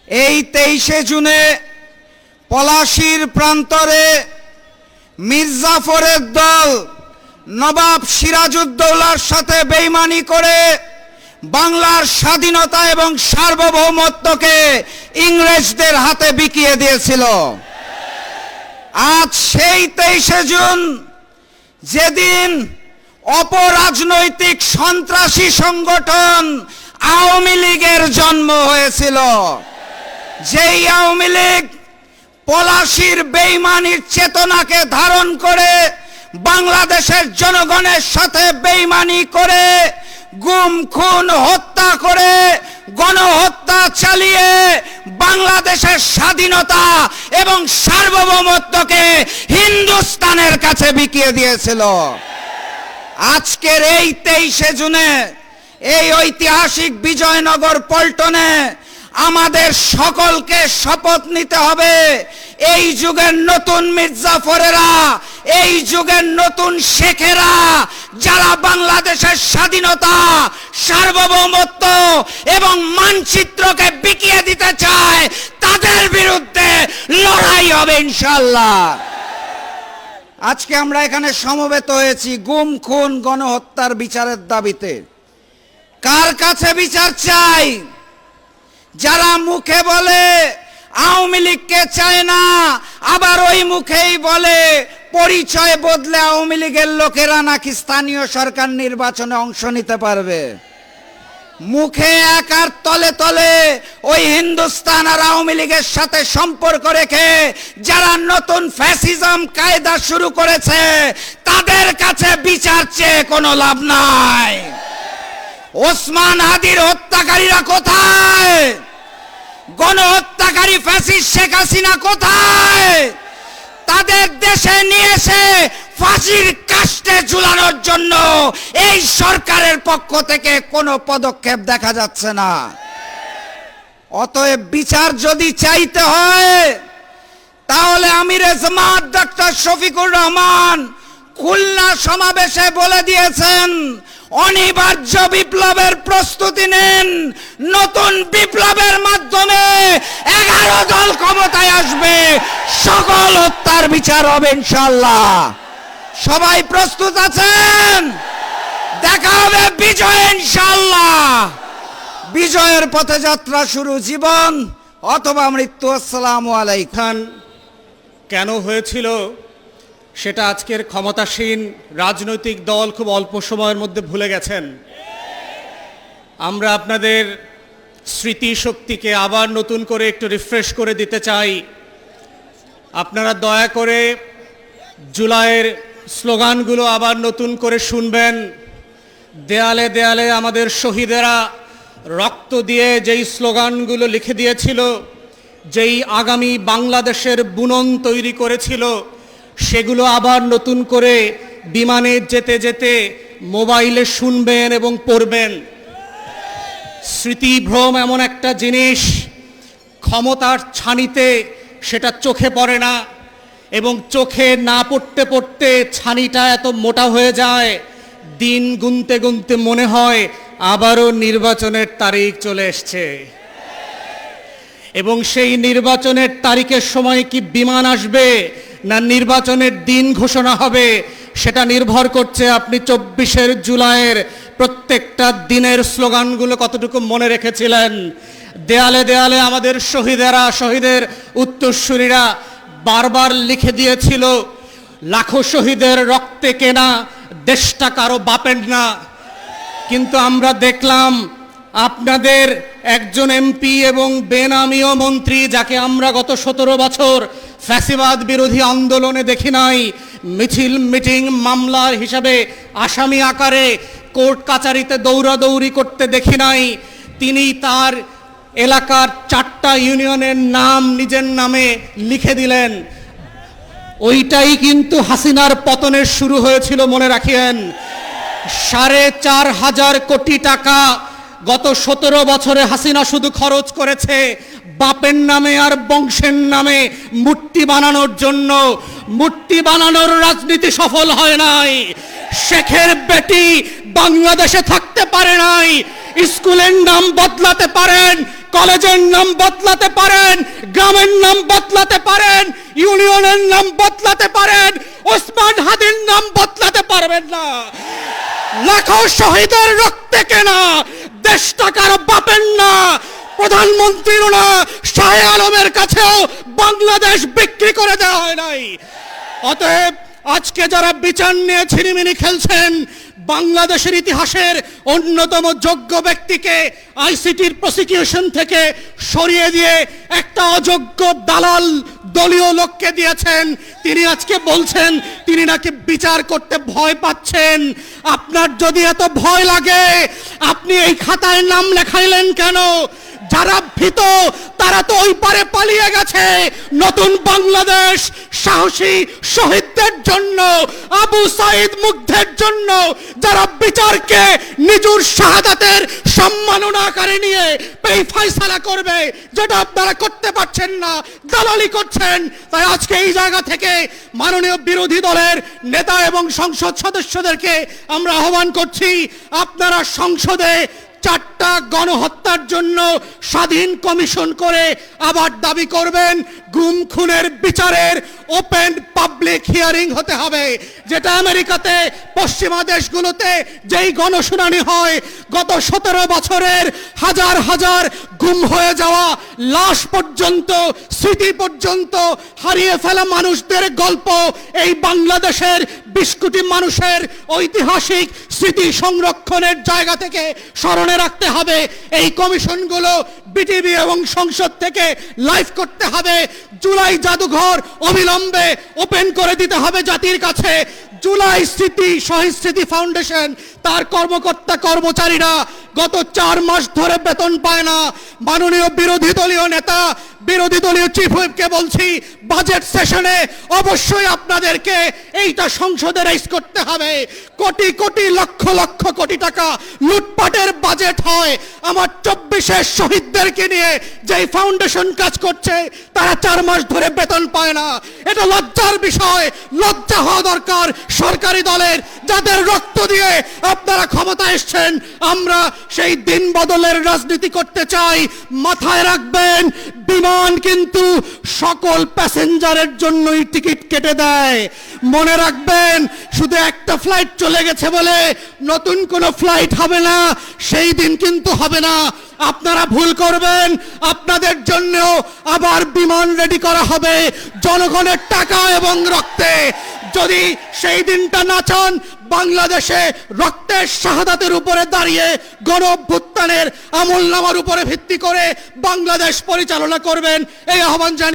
এই 23শে জুনে পলাশীর প্রান্তরে মির্জাফরের দল নবাব সিরাজউদ্দৌলার সাথে বেইমানি করে বাংলার স্বাধীনতা এবং সার্বভৌমত্বকে ইংরেজদের হাতে বিকিয়ে দিয়েছিল। আজ সেই 23শে জুন, যেদিন অপরাজনৈতিক সন্ত্রাসী সংগঠন আওয়ামী লীগের জন্ম হয়েছিল, যেই আওয়ামী লীগ পলাশীর বেইমানির চেতনাকে ধারণ করে বাংলাদেশের জনগণের সাথে বেইমানি করে গুম খুন হত্যা করে গণহত্যা চালিয়ে বাংলাদেশের স্বাধীনতা এবং সার্বভৌমত্বকে হিন্দুস্তানের কাছে বিকিয়ে দিয়েছিল। আজকের এই 23শে জুনে এই ঐতিহাসিক বিজয়নগর পল্টনে আমাদের সকলকে শপথ নিতে হবে, এই যুগের নতুন মির্জাফরেরা, এই যুগের নতুন শেখেরা যারা বাংলাদেশের স্বাধীনতা, সার্বভৌমত্ব এবং মানচিত্রকে বিকিয়ে দিতে চায়, তাদের বিরুদ্ধে লড়াই হবে ইনশাআল্লাহ। আজকে আমরা এখানে সমবেত হয়েছি গুম খুন গণহত্যার বিচারের দাবিতে। কার কাছে বিচার চাই? যারা মুখে বলে আওয়ামী লীগকে চায় না, আবার ওই মুখেই বলে পরিচয় বদলে আওয়ামী লীগের লোকেরা নাকি স্থানীয় সরকার নির্বাচনে অংশ নিতে পারবে। মুখে এক আর তলে তলে ওই হিন্দুস্তান আর আওয়ামী লীগের সাথে সম্পর্ক রেখে যারা নতুন ফ্যাসিজম কায়দা শুরু করেছে, তাদের কাছে বিচার চেয়ে কোনো লাভ নাই। ওসমান হাদির হত্যাকারীরা কোথায়? গণহত্যাকারী ফ্যাসিস্ট শেখ হাসিনা কোথায়? তাদের দেশে নিয়ে এসে ফাঁসির কাস্টে ঝুলানোর জন্য এই সরকারের পক্ষ থেকে কোনো পদক্ষেপ দেখা যাচ্ছে না। অতএব বিচার যদি চাইতে হয়, তাহলে আমিরে জামাত ডক্টর শফিকুর রহমান খুলনা সমাবেশে বলে দিয়েছেন, অনিবার্য বিপ্লবের প্রস্তুতি নেন। নতুন বিপ্লবের মাধ্যমে 11 দল ক্ষমতায় আসবে, সকল হত্যার বিচার হবে ইনশাআল্লাহ। সবাই প্রস্তুত আছেন? দেখা হবে বিজয় ইনশাআল্লাহ। বিজয়ের পথে যাত্রা শুরু, জীবন অথবা মৃত্যু। আসসালামু আলাইকুম। কেন হয়েছিল সেটা আজকের ক্ষমতাসীন রাজনৈতিক দল খুব অল্প সময়ের মধ্যে ভুলে গেছেন। আমরা আপনাদের স্মৃতিশক্তিকে আবার নতুন করে একটু রিফ্রেশ করে দিতে চাই। আপনারা দয়া করে জুলাইয়ের স্লোগানগুলো আবার নতুন করে শুনবেন। দেয়ালে দেয়ালে আমাদের শহীদেরা রক্ত দিয়ে যেই স্লোগানগুলো লিখে দিয়েছিল, যেই আগামী বাংলাদেশের বুনন তৈরি করেছিল, সেগুলো আবার নতুন করে বিমানে যেতে যেতে মোবাইলে শুনবেন এবং পড়বেন। স্মৃতিভ্রম এমন একটা জিনিস, ক্ষমতার ছানিতে সেটা চোখে পড়ে না, এবং চোখে না পড়তে পড়তে ছানিটা এত মোটা হয়ে যায়, দিন গুনতে গুনতে মনে হয় আবারও নির্বাচনের তারিখ চলে এসছে। এবং সেই নির্বাচনের তারিখের সময় কি বিমান আসবে না নির্বাচনের দিন ঘোষণা হবে, সেটা নির্ভর করছে আপনি 24শে জুলাইয়ের প্রত্যেকটা দিনের স্লোগানগুলো কতটুকু মনে রেখেছিলেন। দেয়ালে দেয়ালে আমাদের শহীদেরা, শহীদের উত্তরসূরিরা বারবার লিখে দিয়েছিল, লাখো শহীদের রক্তে কেনা দেশটা কারো বাপের না। কিন্তু আমরা দেখলাম আপনাদের একজন এমপি এবং বেনামীয় মন্ত্রী, যাকে আমরা গত 17 বছর ফ্যাসিবাদ বিরোধী আন্দোলনে দেখি নাই, মিছিল মিটিং মামলার হিসাবে আসামি আকারে কোর্ট কাচারিতে দৌড়াদৌড়ি করতে দেখি নাই, তিনি তার এলাকার 4টা ইউনিয়নের নাম নিজের নামে লিখে দিলেন। ওইটাই কিন্তু হাসিনার পতনের শুরু হয়েছিল, মনে রাখিয়েন। 4,500 কোটি টাকা গত 17 বছরে হাসিনা শুধু খরচ করেছে বাপের নামে আর বংশের নামে মূর্তি বানানোর জন্য। মূর্তি বানানোর রাজনীতি সফল হয় নাই। শেখের বেটি বাংলাদেশে থাকতে পারে নাই। স্কুলের নাম বদলাতে পারেন, কলেজের নাম বদলাতে পারেন, গ্রামের নাম বদলাতে পারেন, ইউনিয়নের নাম বদলাতে পারেন, ওসমান হাদির নাম বদলাতে পারবেন না। লাখো শহীদের রক্তে কেনা দেশটা কারো বাপের না, প্রধানমন্ত্রীরও না, শাহ আলমের কাছেও বাংলাদেশ বিক্রি করে দেওয়া হয় নাই। অতএব আজকে যারা বিচার নিয়ে ছিনিমিনি খেলছেন, বাংলাদেশের ইতিহাসের অন্যতম যোগ্য ব্যক্তিকে আইসিটির প্রসিকিউশন থেকে সরিয়ে দিয়ে একটা অযোগ্য দালাল দলীয় লোককে দিয়েছেন, তিনি আজকে বলছেন তিনি নাকি বিচার করতে ভয় পাচ্ছেন। আপনার যদি এত ভয় লাগে আপনি এই খাতায় নাম লেখাইলেন কেন? যারা ভীত তারা তো ওই পারে পালিয়ে গেছে। নতুন বাংলাদেশ সাহসী শহীদদের জন্য, আবু সাইদ মুগ্ধের জন্য, যারা বিচারকে নিজের শাহাদাতের সম্মাননা আকারে নিয়ে এই ফয়সালা করবে, যেটা আপনারা করতে পারছেন না, দালালি করছেন। তাই আজকে এই জায়গা থেকে মাননীয় বিরোধী দলের নেতা এবং সংসদ সদস্যদেরকে আমরা আহ্বান করছি, আপনারা সংসদে 4টা গণহত্যার জন্য স্বাধীন কমিশন করে আবার দাবি করবেন গুম খুনের বিচারের ওপেন পাবলিক হিয়ারিং হতে হবে। যেটা আমেরিকাতে, পশ্চিমা দেশগুলোতে যেই গণশুনানি হয়, গত 17 বছরের হাজার হাজার গুম হয়ে যাওয়া লাশ পর্যন্ত, স্মৃতি পর্যন্ত হারিয়ে ফেলা মানুষদের গল্প এই বাংলাদেশের 20 কোটি মানুষের ঐতিহাসিক স্মৃতি সংরক্ষণের জায়গা থেকে স্মরণে রাখতে হবে। এই কমিশনগুলো বিটিভি এবং সংসদ থেকে লাইভ করতে হবে। জুলাই জাদুঘর অবিলম্বে ওপেন করে দিতে হবে জাতির কাছে। জুলাই স্মৃতি শহীদ স্মৃতি ফাউন্ডেশন, তার কর্মকর্তা কর্মচারীরা গত 4 মাস ধরে বেতন পায় না। মাননীয় বিরোধী দলীয় নেতা, বিরোধী দলীয় চিফ হুইপকে বলছি, বাজেট সেশনে অবশ্যই আপনাদেরকে এইটা সংসদে রাইজ করতে হবে। কোটি কোটি লক্ষ লক্ষ কোটি টাকা লুটপাটের বাজেট হয়। আমার 24-এর শহীদদেরকে নিয়ে যেই ফাউন্ডেশন কাজ করছে তারা 4 মাস ধরে বেতন পায় না। এটা লজ্জার বিষয়, লজ্জা হওয়া দরকার সরকারি দলের, যাদের রক্ত দিয়ে আপনারা ক্ষমতা এসেছেন। আমরা সেই দিন বদলের রাজনীতি করতে চাই। মাথায় রাখবেন, বিমান কিন্তু সকল প্যাসেঞ্জারের জন্যই টিকিট কেটে দেয়। মনে রাখবেন, শুধু একটা ফ্লাইট চলে গেছে বলে নতুন কোনো ফ্লাইট হবে না, সেই দিন কিন্তু হবে না। আপনারা ভুল করবেন, আপনাদের জন্য আবার বিমান রেডি করা হবে জনগণের টাকা এবং রক্তে। যদি সেই দিনটা না চান, বাংলাদেশে রক্তের শাহাদাতের উপরে দাঁড়িয়ে গণ অভ্যুত্থানের আমলনামার উপরে ভিত্তি করে বাংলাদেশ পরিচালনা করবেন, এই আহ্বান জানিয়ে